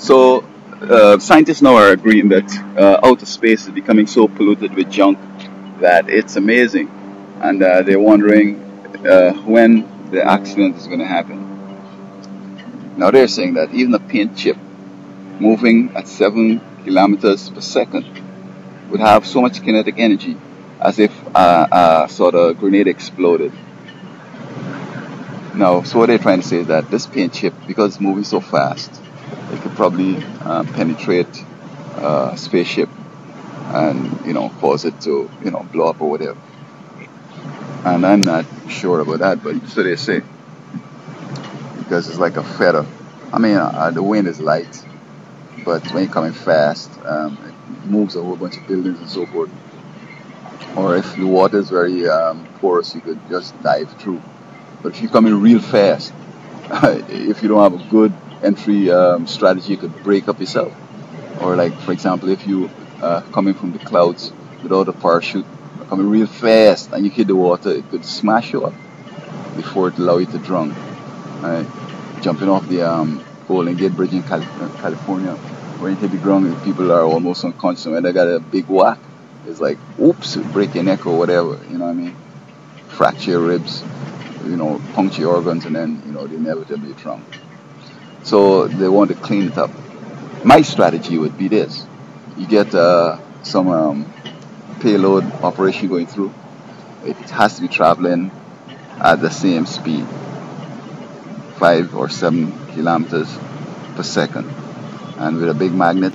So, scientists now are agreeing that outer space is becoming so polluted with junk that it's amazing, and they're wondering when the accident is going to happen. Now, they're saying that even a paint chip moving at 7 kilometers per second would have so much kinetic energy as if a sort of grenade exploded. Now, so what they're trying to say is that this paint chip, because it's moving so fast, it could probably penetrate a spaceship and cause it to blow up or whatever. And I'm not sure about that, but so they say, because it's like a feather. I mean, the wind is light, but when you're coming fast, it moves a whole bunch of buildings and so forth. Or if the water is very porous, you could just dive through. But if you're coming real fast, if you don't have a good entry strategy, you could break up yourself. Or like, for example, if you coming from the clouds without a parachute, coming real fast, and you hit the water, it could smash you up before it allow you to drown. Jumping off the Golden Gate Bridge in California, when you hit the ground, people are almost unconscious. When they got a big whack, it's like, oops, break your neck or whatever, you know what I mean? Fracture your ribs, puncture your organs, and then, they inevitably drown. So they want to clean it up. My strategy would be this. You get some payload operation going through. It has to be traveling at the same speed, 5 or 7 kilometers per second, and with a big magnet,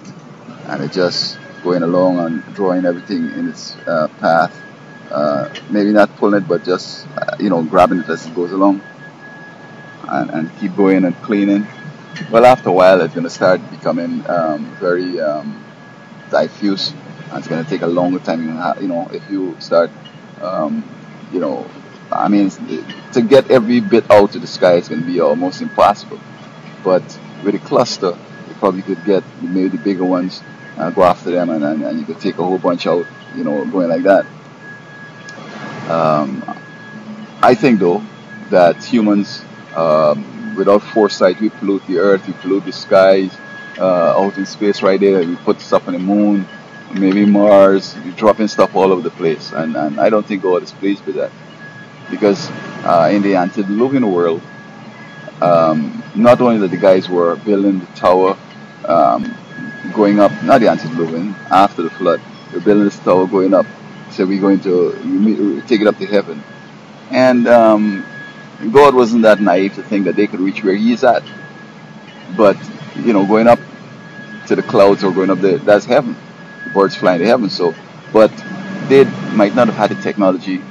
and it just going along and drawing everything in its path. Maybe not pulling it, but just grabbing it as it goes along, and keep going and cleaning. Well, after a while, it's going to start becoming very diffuse, and it's going to take a longer time. If you start, I mean, to get every bit out to the sky, it's going to be almost impossible. But with a cluster, you probably could get maybe the bigger ones, go after them, and you could take a whole bunch out, going like that. I think, though, that humans, without foresight, we pollute the earth, we pollute the skies, out in space right there. We put stuff on the moon, maybe Mars, we're dropping stuff all over the place. And I don't think God is pleased with that. Because in the antediluvian world, not only that the guys were building the tower, going up, not the antediluvian, after the flood, they're building this tower going up. So we're going to take it up to heaven. And God wasn't that naive to think that they could reach where He is at. But, going up to the clouds or going up there, that's heaven. The birds flying to heaven. So, but they might not have had the technology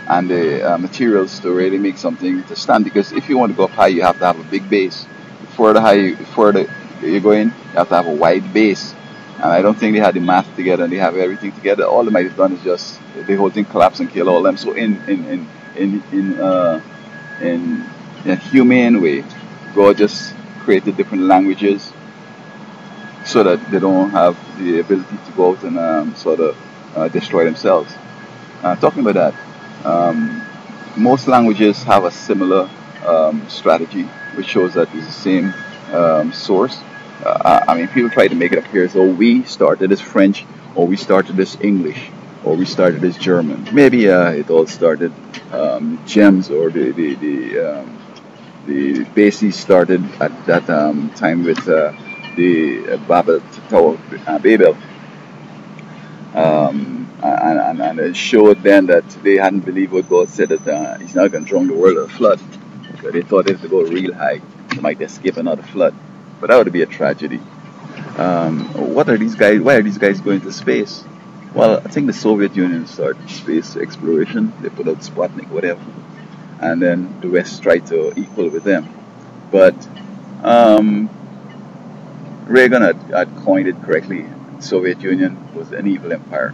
and the materials to really make something to stand. Because if you want to go up high, you have to have a big base. The further you're going, you have to have a wide base. And I don't think they had the math together and they have everything together. All they might have done is just the whole thing collapse and kill all them. So in a humane way, God just created different languages so that they don't have the ability to go out and sort of destroy themselves. Talking about that, most languages have a similar strategy, which shows that it's the same source. I mean, people try to make it appear as though we started as French, or we started as English, or we started as German. Maybe it all started gems, or the bases started at that time with the Babel Tower, Babel, and it showed then that they hadn't believed what God said, that He's not going to drown the world in a flood. So they thought if they go real high, they might escape another flood. But that would be a tragedy. What are these guys? Why are these guys going to space? Well, I think the Soviet Union started space exploration. They put out Sputnik, whatever, and then the West tried to equal with them. But Reagan had coined it correctly. The Soviet Union was an evil empire.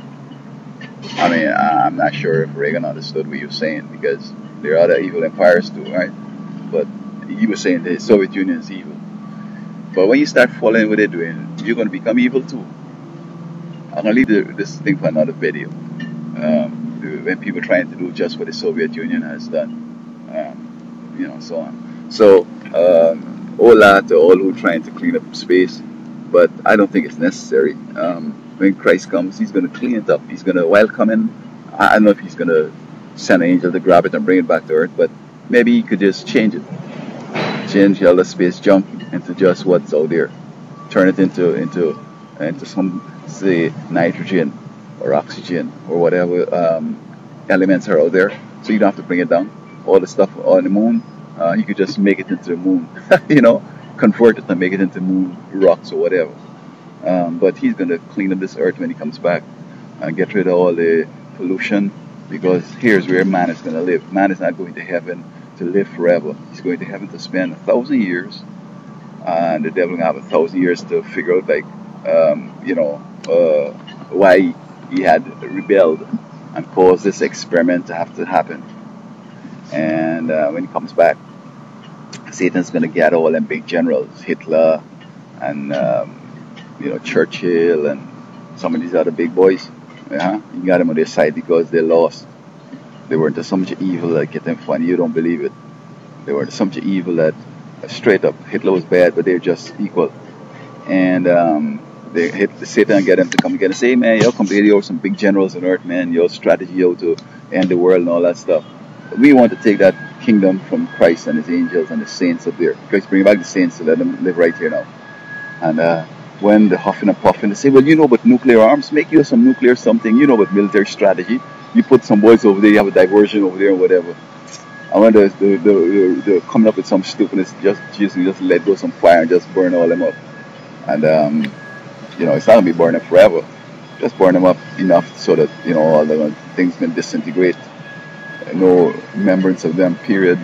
I mean, I'm not sure if Reagan understood what he was saying, because there are other evil empires too, right? But he was saying the Soviet Union is evil. But when you start following what they're doing, you're going to become evil too. I'm going to leave this thing for another video. When people are trying to do just what the Soviet Union has done, so on. So Hola to all who trying to clean up space, but I don't think it's necessary. When Christ comes, He's going to clean it up. He's going to welcome it. I don't know if He's going to send an angel to grab it and bring it back to Earth, but maybe He could just change all the space junk into just what's out there, turn it into some, say, nitrogen or oxygen or whatever elements are out there, so you don't have to bring it down. All the stuff on the moon, you could just make it into the moon, you know, convert it and make it into moon rocks or whatever. But He's going to clean up this earth when He comes back and get rid of all the pollution, because here's where man is going to live. Man is not going to heaven to live forever. He's going to heaven to spend 1,000 years, and the devil gonna have 1,000 years to figure out, like, why he had rebelled and caused this experiment to have to happen. And when he comes back, Satan's gonna gather all them big generals, Hitler and Churchill and some of these other big boys. Yeah, he got them on their side because they lost. They were into so much evil that get them funny. You don't believe it. They were into so much evil that straight up Hitler was bad, but they're just equal. And they hit the Satan and get them to come again and say, hey, man, you'll come here, you're some big generals on earth, man. Your strategy to end the world and all that stuff. But we want to take that kingdom from Christ and His angels and the saints up there. Christ bring back the saints to let them live right here now. And when the huffing and puffing, they say, well, you know about nuclear arms, make you some nuclear something, you know about military strategy. You put some boys over there, you have a diversion over there or whatever. And when they're coming up with some stupidness, just let go some fire and just burn all them up. And it's not gonna be burning forever. Just burn them up enough so that all the things can disintegrate. No remembrance of them, period.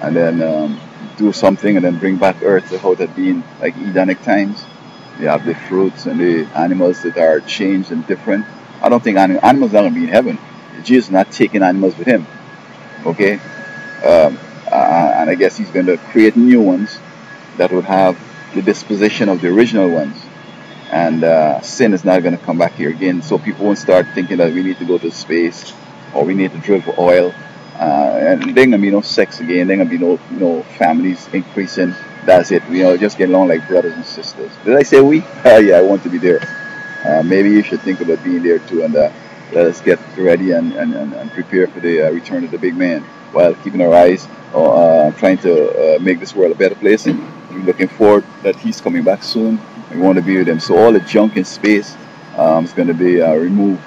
And then do something and then bring back Earth to how it had been, like Edenic times. You have the fruits and the animals that are changed and different. I don't think animals are gonna be in heaven. Jesus is not taking animals with Him. Okay. And I guess He's going to create new ones that would have the disposition of the original ones. And sin is not going to come back here again. So people won't start thinking that we need to go to space or we need to drill for oil. And there ain't going to be no sex again. There ain't going to be no families increasing. That's it. Just get along like brothers and sisters. Did I say we? Yeah, I want to be there. Maybe you should think about being there too. And let us get ready and prepare for the return of the big man, while keeping our eyes trying to make this world a better place. And we're looking forward that He's coming back soon. We want to be with Him. So all the junk in space is going to be removed.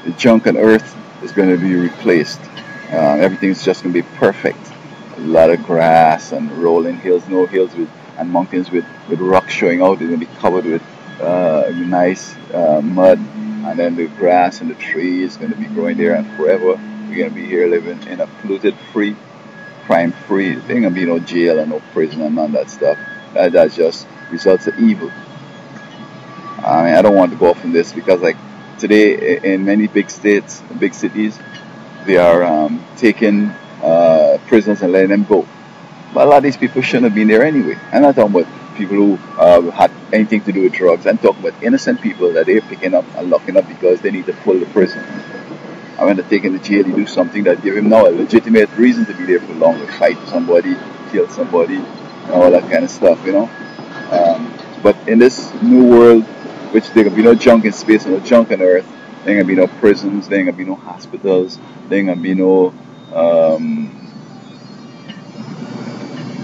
The junk on Earth is going to be replaced. Everything's just going to be perfect. A lot of grass and rolling hills, no hills and mountains with rocks showing out. They're going to be covered with nice mud. And then the grass and the trees is going to be growing there, and forever we're going to be here living in a polluted-free, crime-free. There ain't going to be no jail and no prison and none of that stuff. That's just results of evil. I mean, I don't want to go off on this because, like, today in many big states, big cities, they are taking prisoners and letting them go. But a lot of these people shouldn't have been there anyway. I'm not talking about people who had anything to do with drugs. I'm talking about innocent people that they're picking up and locking up because they need to pull the prison. And when they take him to jail, you do something that give him now a legitimate reason to be there for longer, fight somebody, kill somebody, and all that kind of stuff, But in this new world, which there can be no junk in space and no junk on Earth, there ain't gonna be no prisons, there ain't gonna be no hospitals, there ain't gonna be no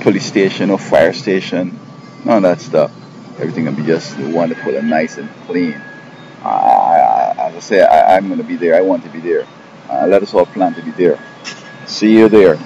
police station or fire station, none of that stuff. Everything will be just wonderful and nice and clean. As I say, I'm going to be there. I want to be there. Let us all plan to be there. See you there.